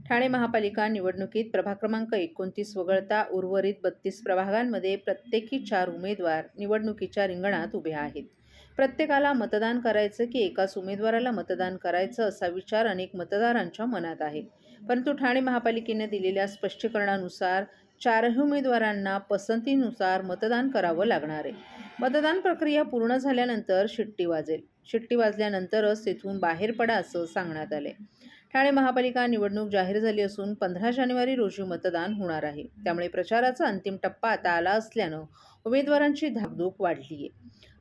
ठाणे महापालिका निवडणुकीत प्रभाग क्रमांक 29 वगळता उर्वरित 32 प्रभागांमध्ये प्रत्येकी 4 उमेदवार निवडणुकीच्या रिंगणात उभे आहेत. प्रत्येकाला मतदान करायचं की एकाच उमेदवाराला मतदान करायचं असा विचार अनेक मतदारांच्या मनात आहे. परंतु ठाणे महापालिकेने दिलेल्या स्पष्टीकरणानुसार 4ही उमेदवारांना पसंतीनुसार मतदान करावं लागणार आहे. मतदान प्रक्रिया पूर्ण झाल्यानंतर शिट्टी वाजेल. शिट्टी वाजल्यानंतरच तिथून बाहेर पडा असं सांगण्यात आले. ठाणे महापालिका निवडणूक जाहीर झाली असून 15 जानेवारी रोजी मतदान होणार आहे. त्यामुळे प्रचाराचा अंतिम टप्पा आता आला असल्यानं उमेदवारांची धाकधूक वाढली आहे.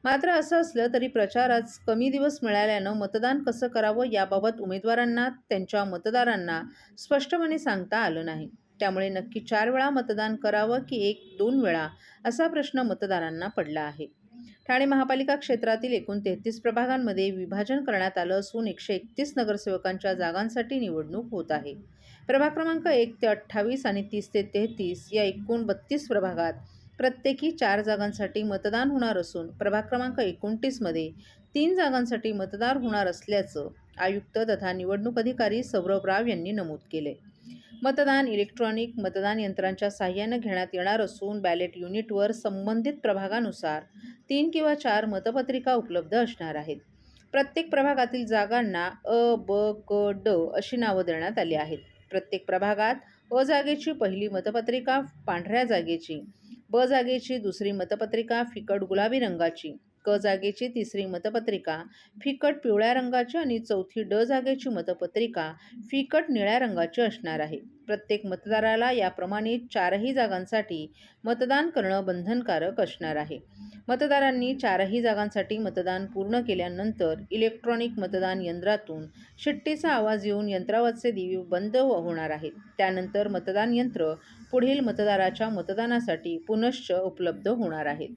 मात्र असं असलं तरी प्रचारास कमी दिवस मिळाल्यानं मतदान कसं करावं याबाबत उमेदवारांना त्यांच्या मतदारांना स्पष्टपणे सांगता आलं नाही. त्यामुळे नक्की 4 वेळा मतदान करावं की 1-2 वेळा असा प्रश्न मतदारांना पडला आहे. ठाणे महापालिका क्षेत्रातील एकूण 33 प्रभागांमध्ये विभाजन करण्यात आलं असून 131 नगरसेवकांच्या जागांसाठी निवडणूक होत आहे. प्रभाग क्रमांक 1 ते 28 आणि 30 ते 33 या एकूण 32 प्रभागात प्रत्येकी 4 जागांसाठी मतदान होणार असून प्रभाग क्रमांक 29 मध्ये 3 जागांसाठी मतदान होणार असल्याचं आयुक्त तथा निवडणूक अधिकारी सौरभ राव यांनी नमूद केले. मतदान इलेक्ट्रॉनिक मतदान यंत्रांच्या साहाय्याने घेण्यात येणार असून बॅलेट युनिटवर संबंधित प्रभागानुसार 3 किंवा 4 मतपत्रिका उपलब्ध असणार आहेत. प्रत्येक प्रभागातील जागांना अ, ब, क, ड अशी नावं देण्यात आली आहेत. प्रत्येक प्रभागात अ जागेची पहिली मतपत्रिका पांढऱ्या जागेची, ब जागेची दुसरी मतपत्रिका फिकट गुलाबी रंगाची, क जागेची तिसरी मतपत्रिका फिकट पिवळ्या रंगाची आणि चौथी ड जागेची मतपत्रिका फिकट निळ्या रंगाची असणार आहे. प्रत्येक मतदाराला याप्रमाणे 4ही जागांसाठी मतदान करणं बंधनकारक असणार आहे. मतदारांनी 4ही जागांसाठी मतदान पूर्ण केल्यानंतर इलेक्ट्रॉनिक मतदान यंत्रातून शिट्टीचा आवाज येऊन यंत्रावरचे दिवे बंद होणार आहेत. त्यानंतर मतदान यंत्र पुढील मतदाराच्या मतदानासाठी पुनश्च उपलब्ध होणार आहेत.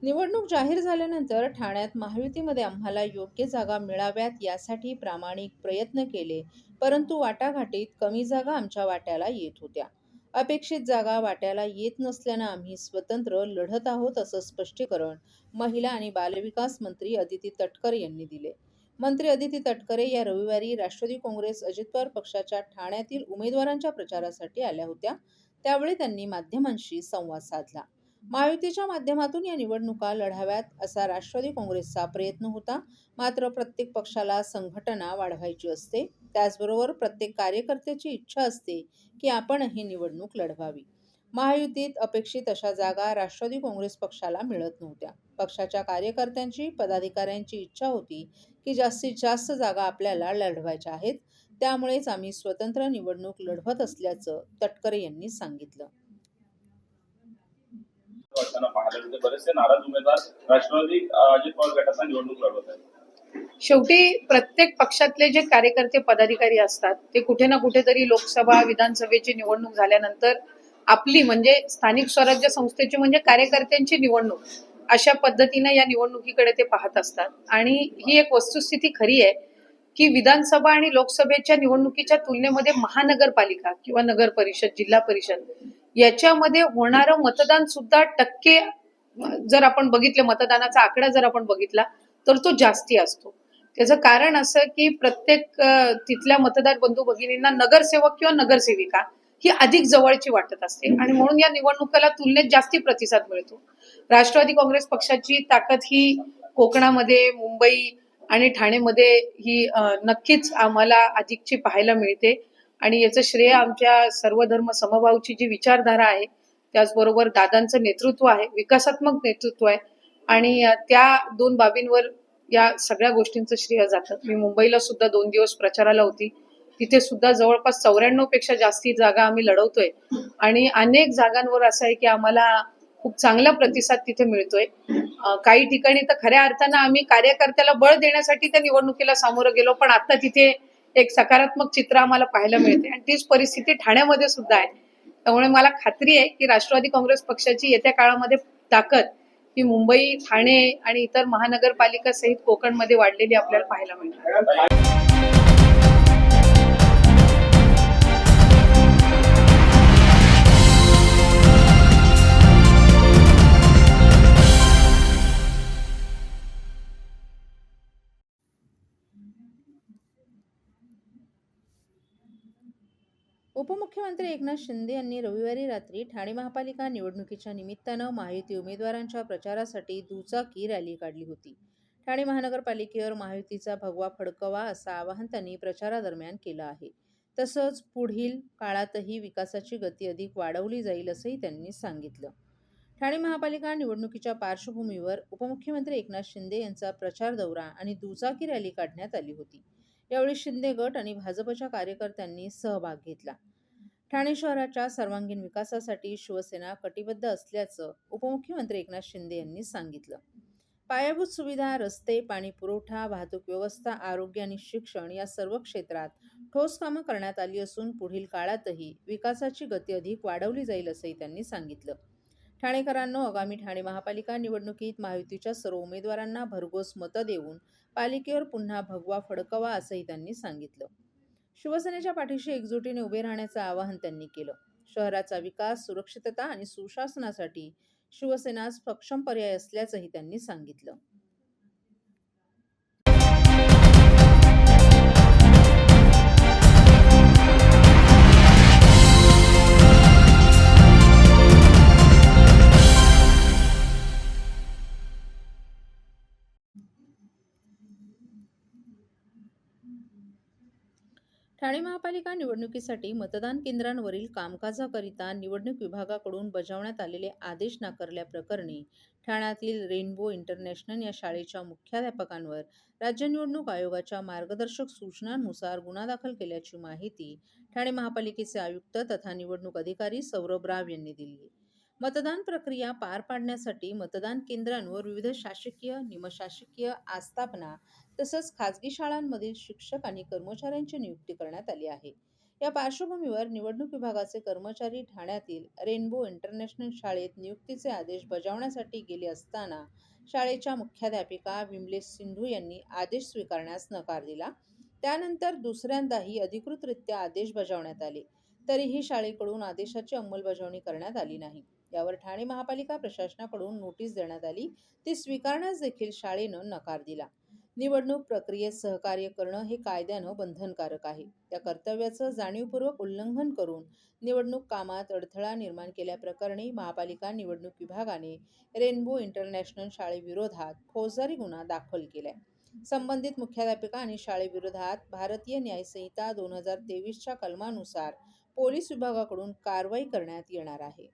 निवडणूक जाहीर झाल्यानंतर ठाण्यात महायुतीमध्ये आम्हाला योग्य जागा मिळाव्यात यासाठी प्रामाणिक प्रयत्न केले, परंतु वाटाघाटीत कमी जागा आमच्या वाट्याला येत होत्या. अपेक्षित जागा वाट्याला येत नसल्यानं आम्ही स्वतंत्र लढत आहोत असं स्पष्टीकरण महिला आणि बालविकास मंत्री अदिती तटकरे यांनी दिले. मंत्री अदिती तटकरे या रविवारी राष्ट्रवादी काँग्रेस अजित पवार पक्षाच्या ठाण्यातील उमेदवारांच्या प्रचारासाठी आल्या होत्या. त्यावेळी त्यांनी माध्यमांशी संवाद साधला. महायुतीच्या माध्यमातून या निवडणुका लढाव्यात असा राष्ट्रवादी काँग्रेसचा प्रयत्न होता. मात्र प्रत्येक पक्षाला संघटना वाढवायची असते. त्याचबरोबर प्रत्येक कार्यकर्त्याची इच्छा असते की आपण ही निवडणूक लढवावी. महायुतीत अपेक्षित अशा जागा राष्ट्रवादी काँग्रेस पक्षाला मिळत नव्हत्या. पक्षाच्या कार्यकर्त्यांची, पदाधिकाऱ्यांची इच्छा होती की जास्तीत जास्त जागा आपल्याला लढवायच्या आहेत. त्यामुळेच आम्ही स्वतंत्र निवडणूक लढवत असल्याचं तटकरे यांनी सांगितलं. बरेचसे नाराज उमेदवार राष्ट्रवादी अजित पवार गटाचा निवडणूक लढवत आहेत. शेवटी प्रत्येक पक्षातले जे कार्यकर्ते पदाधिकारी असतात ते कुठे ना कुठेतरी लोकसभा विधानसभेची निवडणूक झाल्यानंतर आपली म्हणजे स्थानिक स्वराज्य संस्थेची म्हणजे कार्यकर्त्यांची निवडणूक अशा पद्धतीने या निवडणुकीकडे ते पाहत असतात. आणि ही एक वस्तुस्थिती खरी आहे की विधानसभा आणि लोकसभेच्या निवडणुकीच्या तुलनेमध्ये महानगरपालिका किंवा नगर परिषद, जिल्हा परिषद याच्यामध्ये होणारं मतदान सुद्धा टक्के जर आपण बघितले, मतदानाचा आकडा जर आपण बघितला तर तो जास्ती असतो. त्याचं कारण असं की प्रत्येक तिथल्या मतदार बंधू भगिनींना नगरसेवक किंवा नगरसेविका ही अधिक जवळची वाटत असते आणि म्हणून या निवडणुकीला तुलनेत जास्ती प्रतिसाद मिळतो. राष्ट्रवादी काँग्रेस पक्षाची ताकद ही कोकणामध्ये, मुंबई आणि ठाणेमध्ये ही नक्कीच आम्हाला अधिकची पाहायला मिळते आणि याचं श्रेय आमच्या सर्वधर्म समभावची जी विचारधारा आहे, त्याचबरोबर दादांचं नेतृत्व आहे, विकासात्मक नेतृत्व आहे आणि त्या 2 बाबींवर या सगळ्या गोष्टींचं श्रेय जातं. मी मुंबईला सुद्धा 2 दिवस प्रचाराला होती. तिथे सुद्धा जवळपास 94 पेक्षा जास्ती जागा आम्ही लढवतोय आणि अनेक जागांवर असं आहे की आम्हाला खूप चांगला प्रतिसाद तिथे मिळतोय. काही ठिकाणी तर खऱ्या अर्थानं आम्ही कार्यकर्त्याला बळ देण्यासाठी त्या निवडणुकीला सामोरं गेलो, पण आता तिथे एक सकारात्मक चित्र आम्हाला पाहायला मिळते आणि तीच परिस्थिती ठाण्यामध्ये सुद्धा आहे. त्यामुळे मला खात्री आहे की राष्ट्रवादी काँग्रेस पक्षाची येत्या काळामध्ये ताकद ही मुंबई, ठाणे आणि इतर महानगरपालिका सहित कोकणमध्ये वाढलेली आपल्याला पाहायला मिळते. उपमुख्यमंत्री एकनाथ शिंदे यांनी रविवारी रात्री ठाणे महापालिका निवडणुकीच्या निमित्तानं महायुती उमेदवारांच्या प्रचारासाठी दुचाकी रॅली काढली होती. ठाणे महानगरपालिकेवर महायुतीचा भगवा फडकवा असं आवाहन त्यांनी प्रचारादरम्यान केलं आहे. तसंच पुढील काळातही विकासाची गती अधिक वाढवली जाईल असंही त्यांनी सांगितलं. ठाणे महापालिका निवडणुकीच्या पार्श्वभूमीवर उपमुख्यमंत्री एकनाथ शिंदे यांचा प्रचार दौरा आणि दुचाकी रॅली काढण्यात आली होती. यावेळी शिंदे गट आणि भाजपच्या कार्यकर्त्यांनी सहभाग घेतला. ठाणे शहराच्या सर्वांगीण विकासासाठी शिवसेना कटिबद्ध असल्याचं उपमुख्यमंत्री एकनाथ शिंदे यांनी सांगितलं. पायाभूत सुविधा, रस्ते, पाणी पुरवठा, वाहतूक व्यवस्था, आरोग्य आणि शिक्षण या सर्व क्षेत्रात ठोस कामं करण्यात आली असून पुढील काळातही विकासाची गती अधिक वाढवली जाईल असंही त्यांनी सांगितलं. ठाणेकरांनो, आगामी ठाणे महापालिका निवडणुकीत महायुतीच्या सर्व उमेदवारांना भरघोस मतं देऊन पालिकेवर पुन्हा भगवा फडकवा असंही त्यांनी सांगितलं. शिवसेनेच्या पाठीशी एकजुटीने उभे राहण्याचं आवाहन त्यांनी केलं. शहराचा विकास, सुरक्षितता आणि सुशासनासाठी शिवसेना सक्षम पर्याय असल्याचंही त्यांनी सांगितलं. ठाणे महापालिका निवडणुकीसाठी मतदान केंद्रांवरील कामकाजाकरिता निवडणूक विभागाकडून बजावण्यात आलेले आदेश नाकारल्याप्रकरणी ठाण्यातील रेनबो इंटरनॅशनल या शाळेच्या मुख्याध्यापकांवर राज्य निवडणूक आयोगाच्या मार्गदर्शक सूचनांनुसार गुन्हा दाखल केल्याची माहिती ठाणे महापालिकेचे आयुक्त तथा निवडणूक अधिकारी सौरभ राव यांनी दिली आहे. मतदान प्रक्रिया पार पाडण्यासाठी मतदान केंद्रांवर विविध शासकीय, निमशासकीय आस्थापना तसंच खाजगी शाळांमधील शिक्षक आणि कर्मचाऱ्यांची नियुक्ती करण्यात आली आहे. या पार्श्वभूमीवर निवडणूक विभागाचे कर्मचारी ठाण्यातील रेनबो इंटरनॅशनल शाळेत नियुक्तीचे आदेश बजावण्यासाठी गेले असताना शाळेच्या मुख्याध्यापिका विमलेश सिंधू यांनी आदेश स्वीकारण्यास नकार दिला. त्यानंतर दुसऱ्यांदाही अधिकृतरित्या आदेश बजावण्यात आले, तरीही शाळेकडून आदेशाची अंमलबजावणी करण्यात आली नाही. यावर ठाणे महापालिका प्रशासनाकडून नोटीस देण्यात आली, ती स्वीकारण्यास देखील शाळेनं नकार दिला. निवडणूक प्रक्रियेत सहकार्य करणं हे कायद्यानं बंधनकारक आहे. त्या कर्तव्याचं जाणीवपूर्वक उल्लंघन करून निवडणूक कामात अडथळा निर्माण केल्याप्रकरणी महापालिका निवडणूक विभागाने रेनबो इंटरनॅशनल शाळेविरोधात फौजदारी गुन्हा दाखल केलाय. संबंधित मुख्याध्यापिका आणि शाळेविरोधात भारतीय न्याय संहिता 2023च्या कलमानुसार पोलीस विभागाकडून कारवाई करण्यात येणार आहे.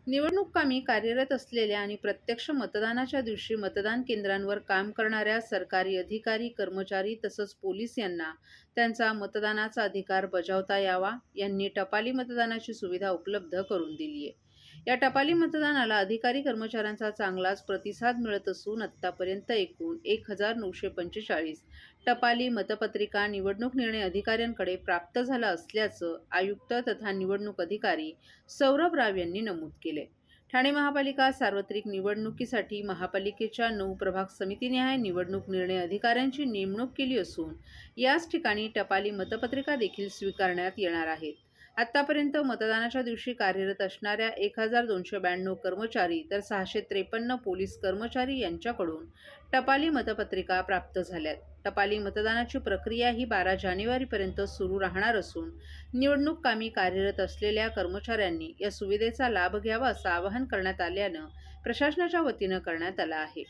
निवडणूक कामी कार्यरत असलेल्या आणि प्रत्यक्ष मतदानाच्या दिवशी मतदान केंद्रांवर काम करणाऱ्या सरकारी अधिकारी, कर्मचारी तसंच पोलीस यांना त्यांचा मतदानाचा अधिकार बजावता यावा यांनी टपाली मतदानाची सुविधा उपलब्ध करून दिली आहे. या टपाली मतदानाला अधिकारी कर्मचाऱ्यांचा चांगलाच प्रतिसाद मिळत असून आतापर्यंत एकूण 1945 टपाली मतपत्रिका निवडणूक निर्णय अधिकाऱ्यांकडे प्राप्त झाला असल्याचं आयुक्त तथा निवडणूक अधिकारी सौरभ राव यांनी नमूद केले. ठाणे महापालिका सार्वत्रिक निवडणुकीसाठी महापालिकेच्या 9 प्रभाग समितीनिहाय निवडणूक निर्णय अधिकाऱ्यांची नेमणूक केली असून याच ठिकाणी टपाली मतपत्रिका देखील स्वीकारण्यात येणार आहेत. आतापर्यंत मतदानाच्या दिवशी कार्यरत असणाऱ्या 1292 कर्मचारी तर 653 पोलीस कर्मचारी यांच्याकडून टपाली मतपत्रिका प्राप्त झाल्यात. टपाली मतदानाची प्रक्रिया ही 12 जानेवारीपर्यंत सुरू राहणार असून निवडणूक कामी कार्यरत असलेल्या कर्मचाऱ्यांनी या सुविधेचा लाभ घ्यावा असं आवाहन करण्यात आल्यानं प्रशासनाच्या वतीनं करण्यात आलं आहे.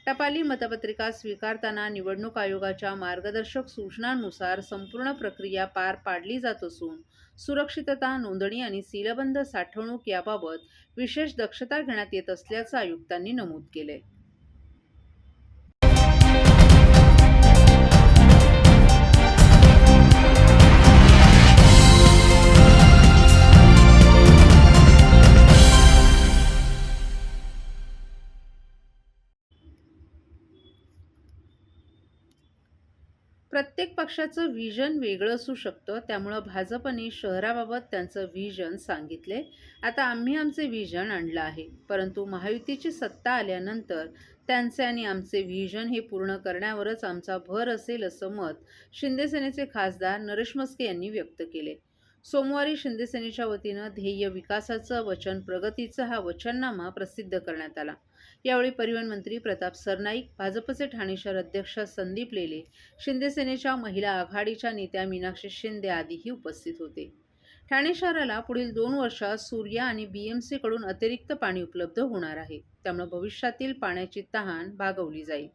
टपाली मतपत्रिका स्वीकारताना निवडणूक आयोगाच्या मार्गदर्शक सूचनांनुसार संपूर्ण प्रक्रिया पार पाडली जात असून सुरक्षितता, नोंदणी आणि सीलबंद साठवणूक याबाबत विशेष दक्षता घेण्यात येत असल्याचं आयुक्तांनी नमूद केलंय. प्रत्येक पक्षाचं व्हिजन वेगळं असू शकतं, त्यामुळं भाजपने शहराबाबत त्यांचं व्हिजन सांगितले. आता आम्ही आमचे व्हिजन आणलं आहे, परंतु महायुतीची सत्ता आल्यानंतर त्यांचे आणि आमचे व्हिजन हे पूर्ण करण्यावरच आमचा भर असेल, असं मत शिंदेसेनेचे खासदार नरेश म्हस्के यांनी व्यक्त केले. सोमवारी शिंदेसेनेच्या वतीनं ध्येय विकासाचं वचन प्रगतीचं हा वचननामा प्रसिद्ध करण्यात आला. यावेळी परिवहन मंत्री प्रताप सरनाईक, भाजपचे ठाणे शहर अध्यक्ष संदीप लेले, शिंदेसेनेच्या महिला आघाडीच्या नेत्या मीनाक्षी शिंदे आदीही उपस्थित होते. ठाणे शहराला पुढील 2 वर्षात सूर्या आणि BMC कडून अतिरिक्त पाणी उपलब्ध होणार आहे. त्यामुळे भविष्यातील पाण्याची तहान भागवली जाईल.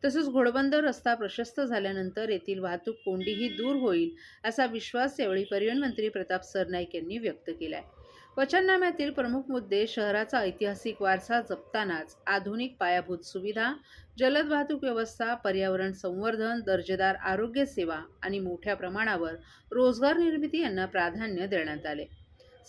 तसंच घोडबंदर रस्ता प्रशस्त झाल्यानंतर येथील वाहतूक कोंडीही दूर होईल, असा विश्वास यावेळी परिवहन मंत्री प्रताप सरनाईक यांनी व्यक्त केलाय. वचननाम्यातील प्रमुख मुद्दे शहराचा ऐतिहासिक वारसा जपतानाच आधुनिक पायाभूत सुविधा, जलद वाहतूक व्यवस्था, पर्यावरण संवर्धन, दर्जेदार आरोग्य सेवा आणि मोठ्या प्रमाणावर रोजगार निर्मिती यांना प्राधान्य देण्यात आले.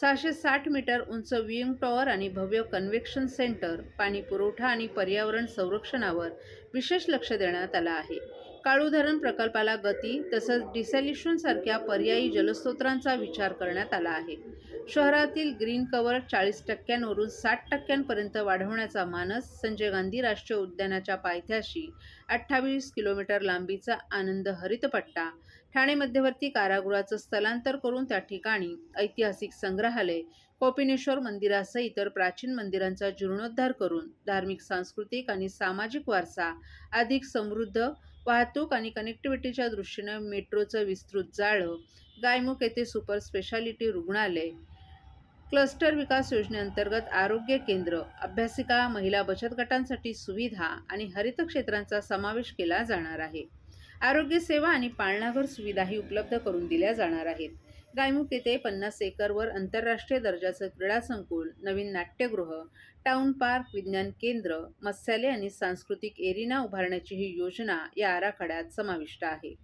660 मीटर उंच व्ह्यूइंग टॉवर आणि भव्य कन्व्हेन्शन सेंटर, पाणी पुरवठा आणि पर्यावरण संरक्षणावर विशेष लक्ष देण्यात आलं आहे. काळू धरण प्रकल्पाला गती तसंच डिसॅलिनेशन सारख्या पर्यायी जलस्रोतांचा विचार करण्यात आला आहे. शहरातील ग्रीन कव्हर 40% वरून 60% पर्यंत वाढवण्याचा मानस. संजय गांधी राष्ट्रीय उद्यानाच्या पायथ्याशी 28 किलोमीटर लांबीचा आनंद हरित पट्टा, ठाणे मध्यवर्ती कारागृहाचं स्थलांतर करून त्या ठिकाणी ऐतिहासिक संग्रहालय, कोपिनेश्वर मंदिरासह इतर प्राचीन मंदिरांचा जीर्णोद्धार करून धार्मिक, सांस्कृतिक आणि सामाजिक वारसा अधिक समृद्ध, वाहतूक आणि कनेक्टिव्हिटीच्या दृष्टीनं मेट्रोचं विस्तृत जाळं, गायमुख येथे सुपर स्पेशालिटी रुग्णालय, क्लस्टर विकास योजनेअंतर्गत आरोग्य केंद्र, अभ्यासिका, महिला बचत गटांसाठी सुविधा आणि हरित क्षेत्रांचा समावेश केला जाणार आहे. आरोग्य सेवा आणि पाळणाघर सुविधाही उपलब्ध करून दिल्या जाणार आहेत. गायमुख येथे 50 एकरवर आंतरराष्ट्रीय दर्जाचं क्रीडा संकुल, नवीन नाट्यगृह, टाउन पार्क, विज्ञान केंद्र, मत्स्यालय आणि सांस्कृतिक एरिना उभारण्याची ही योजना या आराखड्यात समाविष्ट आहे.